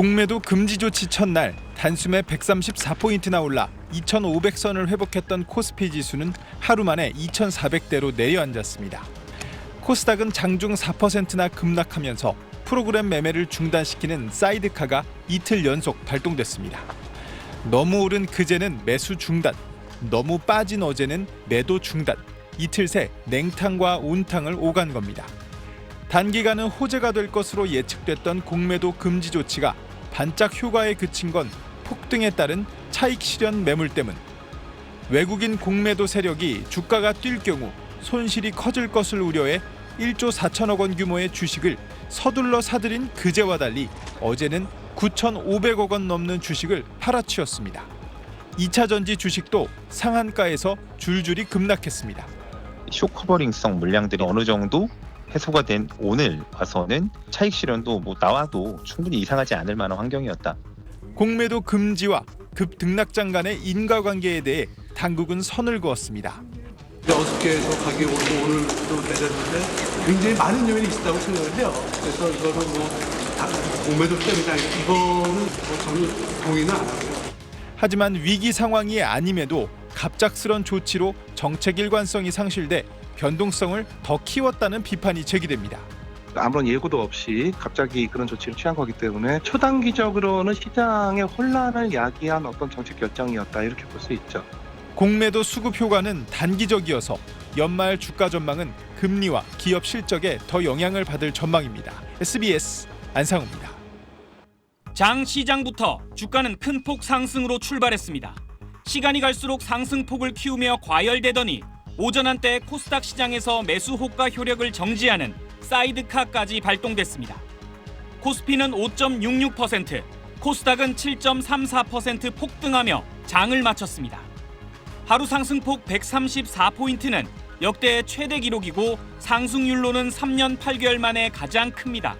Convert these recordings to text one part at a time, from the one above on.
공매도 금지 조치 첫날 단숨에 134포인트나 올라 2,500선을 회복했던 코스피 지수는 하루 만에 2,400대로 내려앉았습니다. 코스닥은 장중 4%나 급락하면서 프로그램 매매를 중단시키는 사이드카가 이틀 연속 발동됐습니다. 너무 오른 그제는 매수 중단, 너무 빠진 어제는 매도 중단, 이틀 새 냉탕과 온탕을 오간 겁니다. 단기간은 호재가 될 것으로 예측됐던 공매도 금지 조치가 반짝 효과에 그친 건 폭등에 따른 차익 실현 매물 때문. 외국인 공매도 세력이 주가가 뛸 경우 손실이 커질 것을 우려해 1조 4천억 원 규모의 주식을 서둘러 사들인 그제와 달리 어제는 9,500억 원 넘는 주식을 팔아치웠습니다. 2차 전지 주식도 상한가에서 줄줄이 급락했습니다. 쇼커버링성 물량들이 어느 정도 해소가 된 오늘 와서는 차익 실현도 나와도 충분히 이상하지 않을 만한 환경이었다. 공매도 금지와 급등락장 간의 인과관계에 대해 당국은 선을 그었습니다. 어저께도 가격이 오르고 오늘도 내렸는데 굉장히 많은 요인이 있다고 생각을 해요. 그래서 이거는 다 공매도 때문이다. 이거는 저는 동의는 안 하고요. 하지만 위기 상황이 아님에도 갑작스런 조치로 정책 일관성이 상실돼 변동성을 더 키웠다는 비판이 제기됩니다. 아무런 예고도 없이 갑자기 그런 조치를 취한 거기 때문에 초단기적으로는 시장의 혼란을 야기한 어떤 정책 결정이었다 이렇게 볼 수 있죠. 공매도 수급 효과는 단기적이어서 연말 주가 전망은 금리와 기업 실적에 더 영향을 받을 전망입니다. SBS 안상우입니다. 장 시장부터 주가는 큰 폭 상승으로 출발했습니다. 시간이 갈수록 상승폭을 키우며 과열되더니 오전 한때 코스닥 시장에서 매수 호가 효력을 정지하는 사이드카까지 발동됐습니다. 코스피는 5.66%, 코스닥은 7.34% 폭등하며 장을 마쳤습니다. 하루 상승폭 134포인트는 역대 최대 기록이고 상승률로는 3년 8개월 만에 가장 큽니다.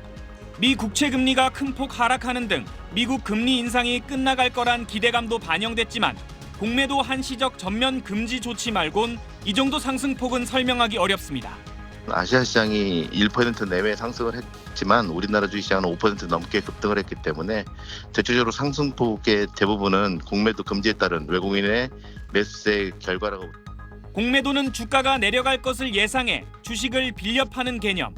미 국채 금리가 큰 폭 하락하는 등 미국 금리 인상이 끝나갈 거란 기대감도 반영됐지만 공매도 한시적 전면 금지 조치 말곤 이 정도 상승폭은 설명하기 어렵습니다. 아시아 시장이 1% 내외 상승을 했지만 우리나라 주식시장은 5% 넘게 급등을 했기 때문에 대체적으로 상승폭의 대부분은 공매도 금지에 따른 외국인의 매수세의 결과라고. 공매도는 주가가 내려갈 것을 예상해 주식을 빌려 파는 개념.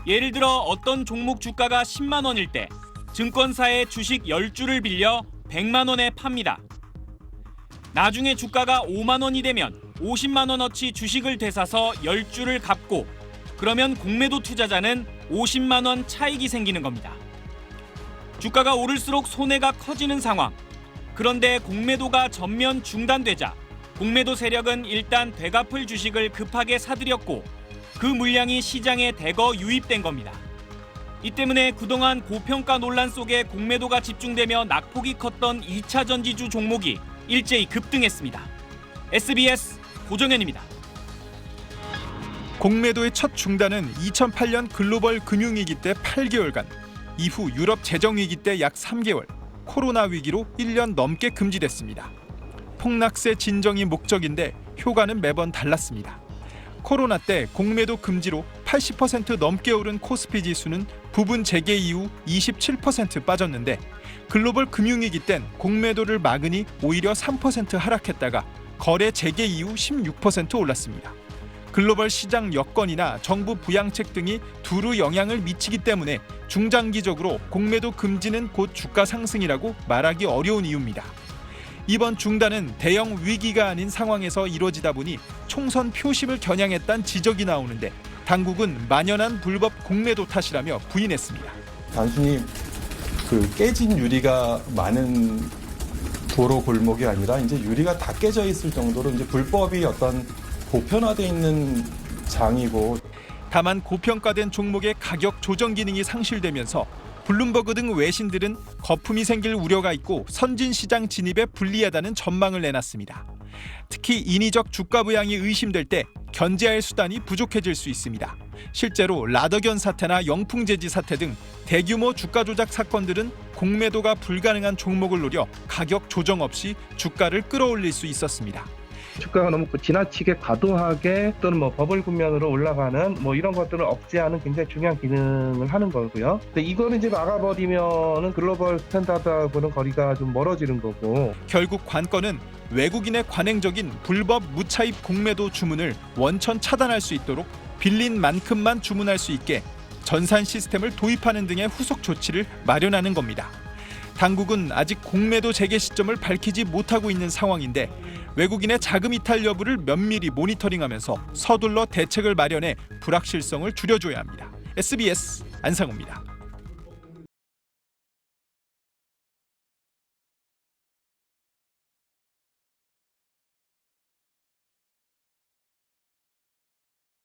예를 들어 어떤 종목 주가가 10만 원일 때 증권사에 주식 10주를 빌려 100만 원에 팝니다. 나중에 주가가 5만 원이 되면 50만 원어치 주식을 되사서 10주를 갚고 그러면 공매도 투자자는 50만 원 차익이 생기는 겁니다. 주가가 오를수록 손해가 커지는 상황. 그런데 공매도가 전면 중단되자 공매도 세력은 일단 되갚을 주식을 급하게 사들였고 그 물량이 시장에 대거 유입된 겁니다. 이 때문에 그동안 고평가 논란 속에 공매도가 집중되며 낙폭이 컸던 2차 전지주 종목이 일제히 급등했습니다. SBS 고정현입니다. 공매도의 첫 중단은 2008년 글로벌 금융위기 때 8개월간, 이후 유럽 재정위기 때 약 3개월, 코로나 위기로 1년 넘게 금지됐습니다. 폭락세 진정이 목적인데 효과는 매번 달랐습니다. 코로나 때 공매도 금지로 80% 넘게 오른 코스피 지수는 부분 재개 이후 27% 빠졌는데 글로벌 금융위기 땐 공매도를 막으니 오히려 3% 하락했다가 거래 재개 이후 16% 올랐습니다. 글로벌 시장 여건이나 정부 부양책 등이 두루 영향을 미치기 때문에 중장기적으로 공매도 금지는 곧 주가 상승이라고 말하기 어려운 이유입니다. 이번 중단은 대형 위기가 아닌 상황에서 이루어지다 보니 총선 표심을 겨냥했다는 지적이 나오는데 당국은 만연한 불법 공매도 탓이라며 부인했습니다. 단순히 깨진 유리가 많은 도로 골목이 아니라 이제 유리가 다 깨져 있을 정도로 이제 불법이 어떤 보편화돼 있는 장이고. 다만 고평가된 종목의 가격 조정 기능이 상실되면서 블룸버그 등 외신들은 거품이 생길 우려가 있고 선진 시장 진입에 불리하다는 전망을 내놨습니다. 특히 인위적 주가 부양이 의심될 때 견제할 수단이 부족해질 수 있습니다. 실제로 라더견 사태나 영풍재지 사태 등 대규모 주가 조작 사건들은 공매도가 불가능한 종목을 노려 가격 조정 없이 주가를 끌어올릴 수 있었습니다. 주가가 너무 지나치게 과도하게 또는 뭐 버블 국면으로 올라가는 뭐 이런 것들을 억제하는 굉장히 중요한 기능을 하는 거고요. 근데 이거를 이제 막아버리면은 글로벌 스탠다드하고는 거리가 좀 멀어지는 거고. 결국 관건은 외국인의 관행적인 불법 무차입 공매도 주문을 원천 차단할 수 있도록 빌린 만큼만 주문할 수 있게 전산 시스템을 도입하는 등의 후속 조치를 마련하는 겁니다. 당국은 아직 공매도 재개 시점을 밝히지 못하고 있는 상황인데 외국인의 자금 이탈 여부를 면밀히 모니터링하면서 서둘러 대책을 마련해 불확실성을 줄여줘야 합니다. SBS 안상우입니다.